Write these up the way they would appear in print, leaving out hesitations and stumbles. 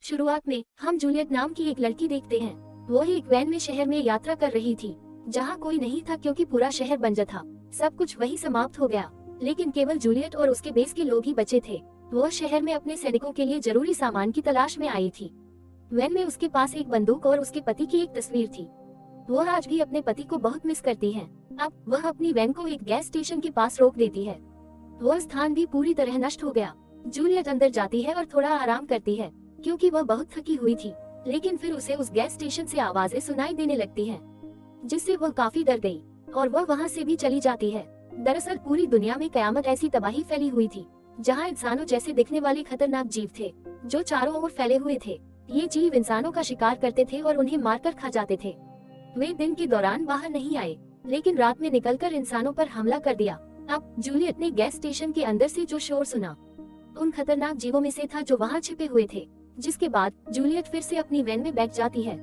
शुरुआत में हम जूलियट नाम की एक लड़की देखते हैं। वो एक वैन में शहर में यात्रा कर रही थी, जहाँ कोई नहीं था क्योंकि पूरा शहर बंजर था। सब कुछ वही समाप्त हो गया, लेकिन केवल जूलियट और उसके बेस के लोग ही बचे थे। वो शहर में अपने सैनिकों के लिए जरूरी सामान की तलाश में आई थी। वैन में उसके पास एक बंदूक और उसके पति की एक तस्वीर थी। वो आज भी अपने पति को बहुत मिस करती है। अब वह अपनी वैन को एक गैस स्टेशन के पास रोक देती है। वो स्थान भी पूरी तरह नष्ट हो गया। जूलियट अंदर जाती है और थोड़ा आराम करती है, क्योंकि वह बहुत थकी हुई थी। लेकिन फिर उसे उस गैस स्टेशन से आवाजें सुनाई देने लगती हैं, जिससे वह काफी डर गई और वह वहां से भी चली जाती है। दरअसल पूरी दुनिया में कयामत ऐसी तबाही फैली हुई थी, जहां इंसानों जैसे दिखने वाले खतरनाक जीव थे, जो चारों ओर फैले हुए थे। ये जीव इंसानों का शिकार करते थे और उन्हें मारकर खा जाते थे। वे दिन के दौरान बाहर नहीं आए, लेकिन रात में निकलकर इंसानों पर हमला कर दिया। अब जूलियट ने गैस स्टेशन के अंदर से जो शोर सुना, उन खतरनाक जीवों में से था जो वहाँ छिपे हुए थे। जिसके बाद जूलियट फिर से अपनी वैन में बैठ जाती है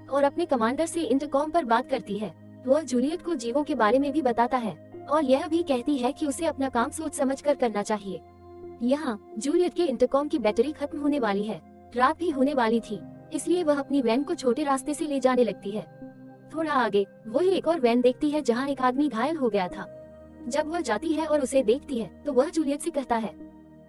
और अपने कमांडर से इंटरकॉम पर बात करती है। वह जूलियट को जीवों के बारे में भी बताता है और यह भी कहती है कि उसे अपना काम सोच समझकर करना चाहिए। यहाँ जूलियट के इंटरकॉम की बैटरी खत्म होने वाली है। रात भी होने वाली थी, इसलिए वह अपनी वैन को छोटे रास्ते से ले जाने लगती है। थोड़ा आगे वो एक और वैन देखती है, जहाँ एक आदमी घायल हो गया था। जब वह जाती है और उसे देखती है, तो वह जूलियट से कहता है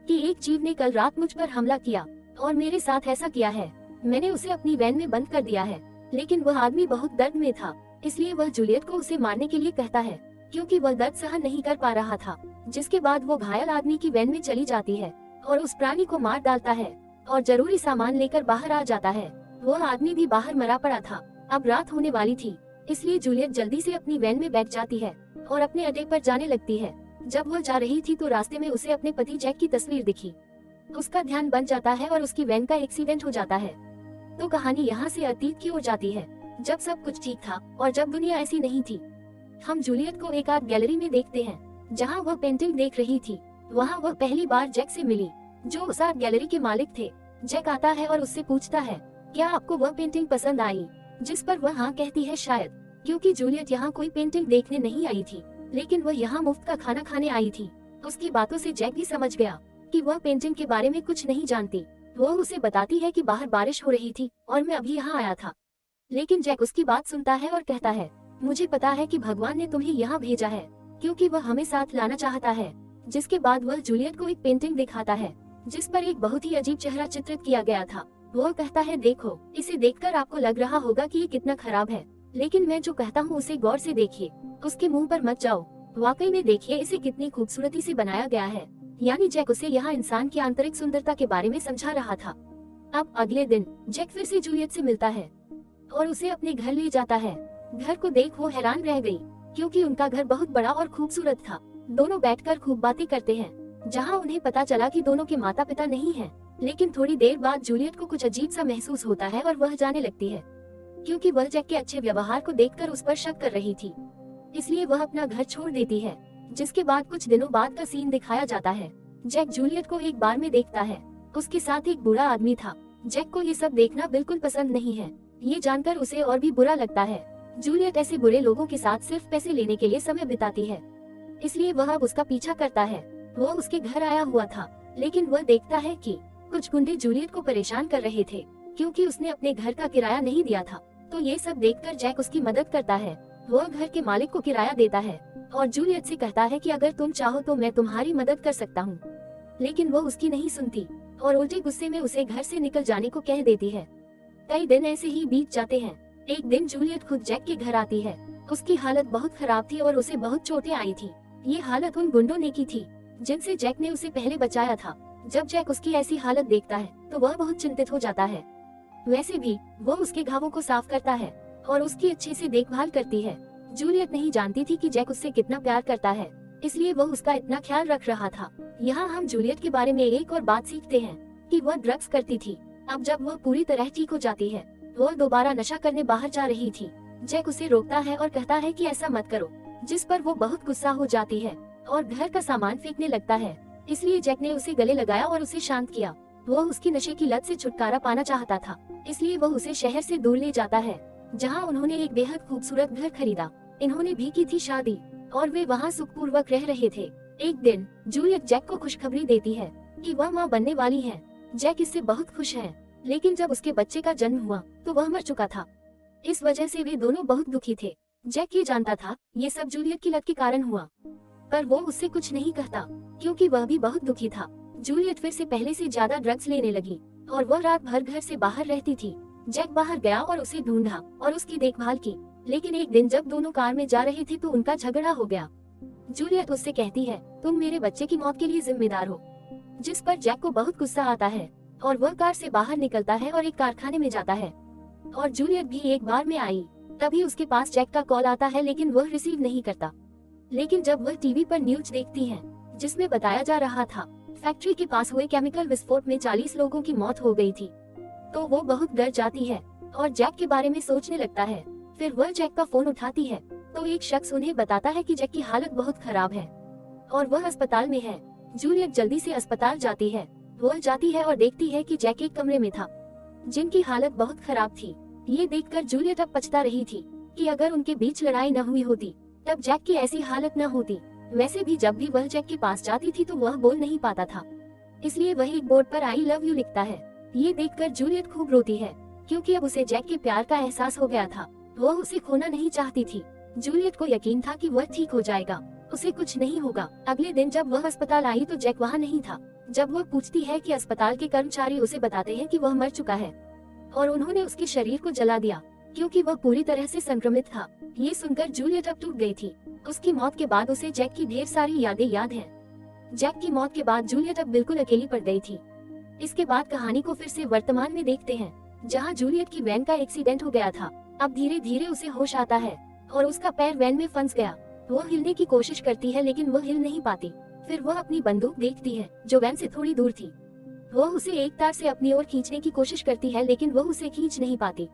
कि एक जीव ने कल रात मुझ पर हमला किया और मेरे साथ ऐसा किया है। मैंने उसे अपनी वैन में बंद कर दिया है, लेकिन वह आदमी बहुत दर्द में था, इसलिए वह जूलियट को उसे मारने के लिए कहता है, क्योंकि वह दर्द सहन नहीं कर पा रहा था। जिसके बाद वो घायल आदमी की वैन में चली जाती है और उस प्राणी को मार डालता है और जरूरी सामान लेकर बाहर आ जाता है। वह आदमी भी बाहर मरा पड़ा था। अब रात होने वाली थी, इसलिए जूलियट जल्दी से अपनी वैन में बैठ जाती है और अपने अड्डे पर जाने लगती है। जब वह जा रही थी तो रास्ते में उसे अपने पति जैक की तस्वीर दिखी। उसका ध्यान बन जाता है और उसकी वैन का एक्सीडेंट हो जाता है। तो कहानी यहाँ से अतीत की ओर जाती है, जब सब कुछ ठीक था और जब दुनिया ऐसी नहीं थी। हम जूलियट को एक आर्ट गैलरी में देखते हैं, जहाँ वह पेंटिंग देख रही थी। वहाँ वह पहली बार जैक से मिली, जो उस आर्ट गैलरी के मालिक थे। जैक आता है और उससे पूछता है, क्या आपको वह पेंटिंग पसंद आई? जिस पर वह हाँ कहती है, शायद क्योंकि जूलियट यहाँ कोई पेंटिंग देखने नहीं आई थी, लेकिन वह यहाँ मुफ्त का खाना खाने आई थी। उसकी बातों से जैक भी समझ गया कि वह पेंटिंग के बारे में कुछ नहीं जानती। वो उसे बताती है कि बाहर बारिश हो रही थी और मैं अभी यहाँ आया था। लेकिन जैक उसकी बात सुनता है और कहता है, मुझे पता है कि भगवान ने तुम्हें यहाँ भेजा है, क्योंकि वह हमें साथ लाना चाहता है। जिसके बाद वह जूलियट को एक पेंटिंग दिखाता है, जिस पर एक बहुत ही अजीब चेहरा चित्रित किया गया था। वो कहता है, देखो, इसे देखकर आपको लग रहा होगा कि ये कितना खराब है, लेकिन मैं जो कहता हूँ उसे गौर से देखिए, उसके मुंह पर मत जाओ। वाकई में देखिए इसे कितनी खूबसूरती से बनाया गया है। यानी जैक उसे यहाँ इंसान की आंतरिक सुंदरता के बारे में समझा रहा था। अब अगले दिन जैक फिर से जूलियट से मिलता है और उसे अपने घर ले जाता है। घर को देख वो हैरान रह गई, क्योंकि उनका घर बहुत बड़ा और खूबसूरत था। दोनों बैठकर खूब बातें करते हैं, जहाँ उन्हें पता चला कि दोनों के माता पिता नहीं हैं। लेकिन थोड़ी देर बाद जूलियट को कुछ अजीब सा महसूस होता है और वह जाने लगती है, क्योंकि वह जैक के अच्छे व्यवहार को देखकर उस पर शक कर रही थी। इसलिए वह अपना घर छोड़ देती है। जिसके बाद कुछ दिनों बाद का सीन दिखाया जाता है। जैक जूलियट को एक बार में देखता है। उसके साथ एक बूढ़ा आदमी था। जैक को ये सब देखना बिल्कुल पसंद नहीं है। ये जानकर उसे और भी बुरा लगता है। जूलियट ऐसे बुरे लोगों के साथ सिर्फ पैसे लेने के लिए समय बिताती है, इसलिए वह अब उसका पीछा करता है। वो उसके घर आया हुआ था, लेकिन वह देखता है कि कुछ गुंडे जूलियट को परेशान कर रहे थे, क्योंकि उसने अपने घर का किराया नहीं दिया था। तो ये सब देखकर जैक उसकी मदद करता है। वह घर के मालिक को किराया देता है और जूलियट से कहता है कि अगर तुम चाहो तो मैं तुम्हारी मदद कर सकता हूँ। लेकिन वो उसकी नहीं सुनती और उल्टे गुस्से में उसे घर से निकल जाने को कह देती है। कई दिन ऐसे ही बीत जाते हैं। एक दिन जूलियट खुद जैक के घर आती है। उसकी हालत बहुत खराब थी और उसे बहुत चोटें आई थी। ये हालत उन गुंडों ने की थी जिनसे जैक ने उसे पहले बचाया था। जब जैक उसकी ऐसी हालत देखता है तो वह बहुत चिंतित हो जाता है। वैसे भी वो उसके घावों को साफ करता है और उसकी अच्छे से देखभाल करती है। जूलियट नहीं जानती थी कि जैक उससे कितना प्यार करता है, इसलिए वह उसका इतना ख्याल रख रहा था। यहाँ हम जूलियट के बारे में एक और बात सीखते हैं कि वह ड्रग्स करती थी। अब जब वह पूरी तरह ठीक हो जाती है, वह दोबारा नशा करने बाहर जा रही थी। जैक उसे रोकता है और कहता है कि ऐसा मत करो, जिस पर वो बहुत गुस्सा हो जाती है और घर का सामान फेंकने लगता है। इसलिए जैक ने उसे गले लगाया और उसे शांत किया। वह उसकी नशे की लत से छुटकारा पाना चाहता था, इसलिए वह उसे शहर से दूर ले जाता है, जहाँ उन्होंने एक बेहद खूबसूरत घर खरीदा। इन्होंने भी की थी शादी और वे वहाँ सुखपूर्वक रह रहे थे। एक दिन जूलियट जैक को खुशखबरी देती है कि वह माँ बनने वाली है। जैक इससे बहुत खुश है, लेकिन जब उसके बच्चे का जन्म हुआ तो वह मर चुका था। इस वजह से वे दोनों बहुत दुखी थे। जैक ये जानता था ये सब जूलियट की लत के कारण हुआ, पर वो उससे कुछ नहीं कहता क्योंकि वह भी बहुत दुखी था। जूलियट फिर से पहले से ज्यादा ड्रग्स लेने लगी और वह रात भर घर से बाहर रहती थी। जैक बाहर गया और उसे ढूंढा और उसकी देखभाल की, लेकिन एक दिन जब दोनों कार में जा रहे थे तो उनका झगड़ा हो गया। जूलियट उससे कहती है, तुम मेरे बच्चे की मौत के लिए जिम्मेदार हो, जिस पर जैक को बहुत गुस्सा आता है और वह कार से बाहर निकलता है और एक कारखाने में जाता है। और जूलियट भी एक बार में आई। तभी उसके पास जैक का कॉल आता है लेकिन वह रिसीव नहीं करता। लेकिन जब वह टीवी पर न्यूज देखती है जिसमें बताया जा रहा था फैक्ट्री के पास हुए केमिकल विस्फोट में 40 लोगों की मौत हो गई थी, तो वो बहुत डर जाती है और जैक के बारे में सोचने लगता है। फिर वह जैक का फोन उठाती है तो एक शख्स उन्हें बताता है कि जैक की हालत बहुत खराब है और वह अस्पताल में है। जूलियट जल्दी से अस्पताल जाती है। वह जाती है और देखती है कि जैक एक कमरे में था जिनकी हालत बहुत खराब थी। ये देखकर जूलियट अब पछता रही थी कि अगर उनके बीच लड़ाई न हुई होती तब जैक की ऐसी हालत न होती। वैसे भी जब भी वह जैक के पास जाती थी तो वह बोल नहीं पाता था, इसलिए वह एक बोर्ड पर आई लव यू लिखता है। ये देखकर जूलियट खूब रोती है क्योंकि अब उसे जैक के प्यार का एहसास हो गया था। वह उसे खोना नहीं चाहती थी। जूलियट को यकीन था कि वह ठीक हो जाएगा, उसे कुछ नहीं होगा। अगले दिन जब वह अस्पताल आई तो जैक वहाँ नहीं था। जब वह पूछती है कि अस्पताल के कर्मचारी उसे बताते हैं कि वह मर चुका है और उन्होंने उसके शरीर को जला दिया क्योंकि वह पूरी तरह से संक्रमित था। ये सुनकर जूलियट अब टूट गई थी। उसकी मौत के बाद उसे जैक की ढेर सारी यादें याद हैं। जैक की मौत के बाद जूलियट अब बिल्कुल अकेली पड़ गई थी। इसके बाद कहानी को फिर से वर्तमान में देखते हैं, जहाँ जूलियट की वैन का एक्सीडेंट हो गया था। अब धीरे धीरे उसे होश आता है और उसका पैर वैन में फंस गया। वह हिलने की कोशिश करती है लेकिन वह हिल नहीं पाती। फिर वह अपनी बंदूक देखती है जो वैन से थोड़ी दूर थी। वह उसे एक तार से अपनी ओर खींचने की कोशिश करती है लेकिन वह उसे खींच नहीं पाती।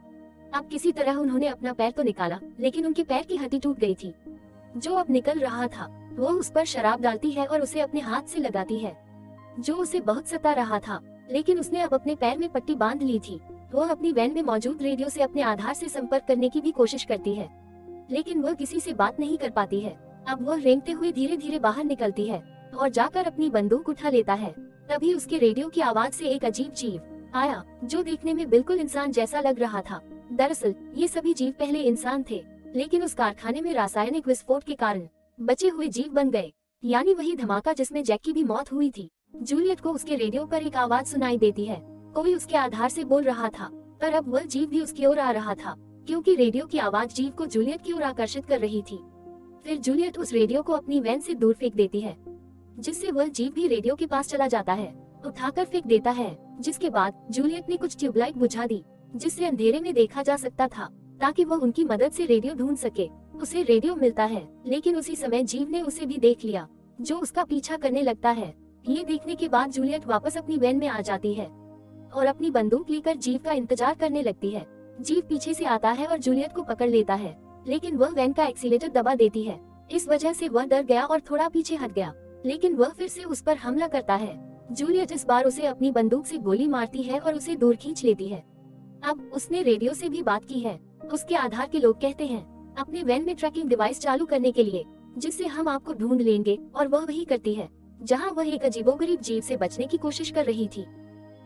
अब किसी तरह उन्होंने अपना पैर तो निकाला लेकिन उनके पैर की हड्डी टूट गई थी। जो अब निकल रहा था वह उस पर शराब डालती है और उसे अपने हाथ से लगाती है, जो उसे बहुत सता रहा था। लेकिन उसने अब अपने पैर में पट्टी बांध ली थी। वह अपनी वैन में मौजूद रेडियो से अपने आधार से संपर्क करने की भी कोशिश करती है, लेकिन वह किसी से बात नहीं कर पाती है। अब वह रेंगते हुए धीरे धीरे बाहर निकलती है और जाकर अपनी बंदूक उठा लेता है। तभी उसके रेडियो की आवाज से एक अजीब जीव आया जो देखने में बिल्कुल इंसान जैसा लग रहा था। दरअसल ये सभी जीव पहले इंसान थे, लेकिन उस कारखाने में रासायनिक विस्फोट के कारण बचे हुए जीव बन गए, यानी वही धमाका जिसमें जैक की भी मौत हुई थी। जूलियट को उसके रेडियो पर एक आवाज सुनाई देती है। कोई उसके आधार से बोल रहा था, पर अब वह जीव भी उसकी ओर आ रहा था क्योंकि रेडियो की आवाज जीव को जूलियट की ओर आकर्षित कर रही थी। फिर जूलियट उस रेडियो को अपनी वैन से दूर फेंक देती है, जिससे वह जीव भी रेडियो के पास चला जाता है, उठाकर फेंक देता है। जिसके बाद जूलियट ने कुछ ट्यूबलाइट बुझा दी जिससे अंधेरे में देखा जा सकता था, ताकि वह उनकी मदद से रेडियो ढूंढ सके। उसे रेडियो मिलता है, लेकिन उसी समय जीव ने उसे भी देख लिया, जो उसका पीछा करने लगता है। ये देखने के बाद जूलियट वापस अपनी वैन में आ जाती है और अपनी बंदूक लेकर जीव का इंतजार करने लगती है। जीव पीछे से आता है और जूलियट को पकड़ लेता है, लेकिन वह वैन का एक्सीलेटर दबा देती है। इस वजह से वह डर गया और थोड़ा पीछे हट गया, लेकिन वह फिर से उस पर हमला करता है। जूलियट इस बार उसे अपनी बंदूक से गोली मारती है और उसे दूर खींच लेती है। अब उसने रेडियो से भी बात की है। उसके आधार के लोग कहते हैं अपने वैन में ट्रैकिंग डिवाइस चालू करने के लिए, जिससे हम आपको ढूंढ लेंगे, और वह वही करती है। जहां वह एक अजीबोगरीब जीव से बचने की कोशिश कर रही थी,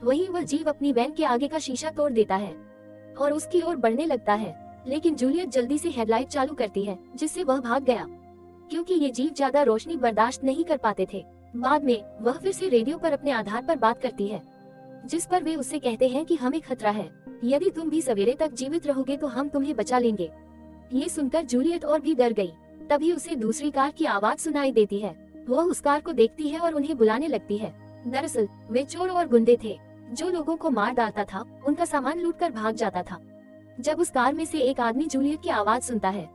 वहीं वह जीव अपनी वैन के आगे का शीशा तोड़ देता है और उसकी ओर बढ़ने लगता है। लेकिन जूलियट जल्दी से हेडलाइट चालू करती है, जिससे वह भाग गया क्योंकि ये जीव ज्यादा रोशनी बर्दाश्त नहीं कर पाते थे। बाद में वह फिर से रेडियो पर अपने आधार पर बात करती है, जिस पर वे उससे कहते हैं कि हमें खतरा है, यदि तुम भी सवेरे तक जीवित रहोगे तो हम तुम्हें बचा लेंगे। ये सुनकर जूलियट और भी डर गई। तभी उसे दूसरी कार की आवाज सुनाई देती है। वह उस कार को देखती है और उन्हें बुलाने लगती है। दरअसल वे चोर और गुंडे थे, जो लोगों को मार डालता था, उनका सामान लूटकर भाग जाता था। जब उस कार में से एक आदमी जूलियट की आवाज सुनता है,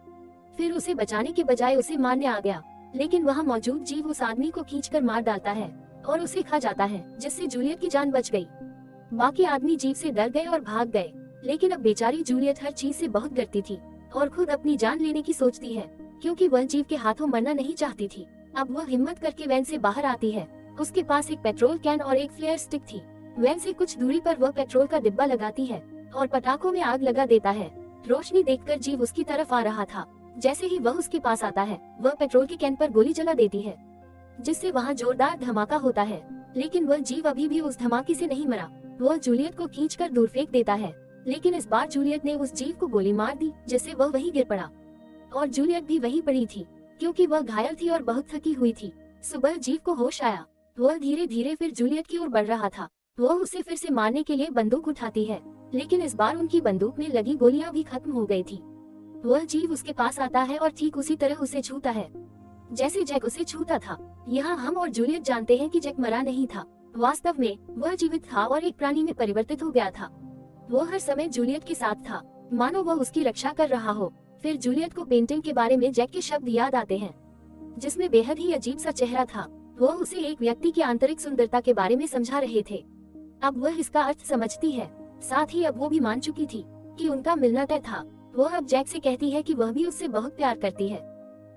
फिर उसे बचाने के बजाय उसे मारने आ गया, लेकिन वहाँ मौजूद जीव उस आदमी को खींचकर मार डालता है और उसे खा जाता है, जिससे जूलियट की जान बच गई। बाकी आदमी जीव से डर गए और भाग गए, लेकिन अब बेचारी जूलियट हर चीज से बहुत डरती थी और खुद अपनी जान लेने की सोचती है, क्योंकि वह जीव के हाथों मरना नहीं चाहती थी। अब वह हिम्मत करके वैन से बाहर आती है। उसके पास एक पेट्रोल कैन और एक फ्लेयर स्टिक थी। वैन से कुछ दूरी पर वह पेट्रोल का डिब्बा लगाती है और पटाखों में आग लगा देता है। रोशनी देखकर जीव उसकी तरफ आ रहा था। जैसे ही वह उसके पास आता है, वह पेट्रोल के कैन पर गोली चला देती है, जिससे वहाँ जोरदार धमाका होता है। लेकिन वह जीव अभी भी उस धमाके से नहीं मरा। वह जूलियट को खींचकर दूर फेंक देता है, लेकिन इस बार जूलियट ने उस जीव को गोली मार दी, जिससे वह वहीं गिर पड़ा और जूलियट भी वहीं पड़ी थी क्योंकि वह घायल थी और बहुत थकी हुई थी। सुबह जीव को होश आया। वह धीरे धीरे फिर जूलियट की ओर बढ़ रहा था। वह उसे फिर से मारने के लिए बंदूक उठाती है, लेकिन इस बार उनकी बंदूक में लगी गोलियां भी खत्म हो गई थी। वह जीव उसके पास आता है और ठीक उसी तरह उसे छूता है जैसे जैक उसे छूता था। यहाँ हम और जूलियट जानते हैं कि जैक मरा नहीं था। वास्तव में वह जीवित था और एक प्राणी में परिवर्तित हो गया था। वो हर समय जूलियट के साथ था, मानो वह उसकी रक्षा कर रहा हो। फिर जूलियट को पेंटिंग के बारे में जैक के शब्द याद आते हैं, जिसमें बेहद ही अजीब सा चेहरा था। वह उसे एक व्यक्ति की आंतरिक सुंदरता के बारे में समझा रहे थे। अब वह इसका अर्थ समझती है। साथ ही अब वो भी मान चुकी थी कि उनका मिलना तय था। वह अब जैक से कहती है कि वह भी उससे बहुत प्यार करती है।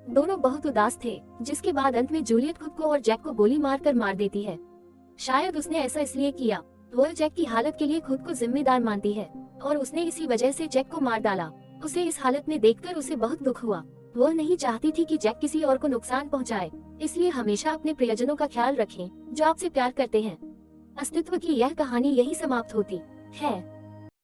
दोनों बहुत उदास थे, जिसके बाद अंत में जूलियट खुद को और जैक को गोली मारकर मार देती है। शायद उसने ऐसा इसलिए किया, वह जैक की हालत के लिए खुद को जिम्मेदार मानती है और उसने इसी वजह से जैक को मार डाला। उसे इस हालत में देखकर उसे बहुत दुख हुआ। वह नहीं चाहती थी कि जैक किसी और को नुकसान पहुंचाए, इसलिए हमेशा अपने प्रियजनों का ख्याल रखें जो आपसे प्यार करते हैं। अस्तित्व की यह कहानी यही समाप्त होती है।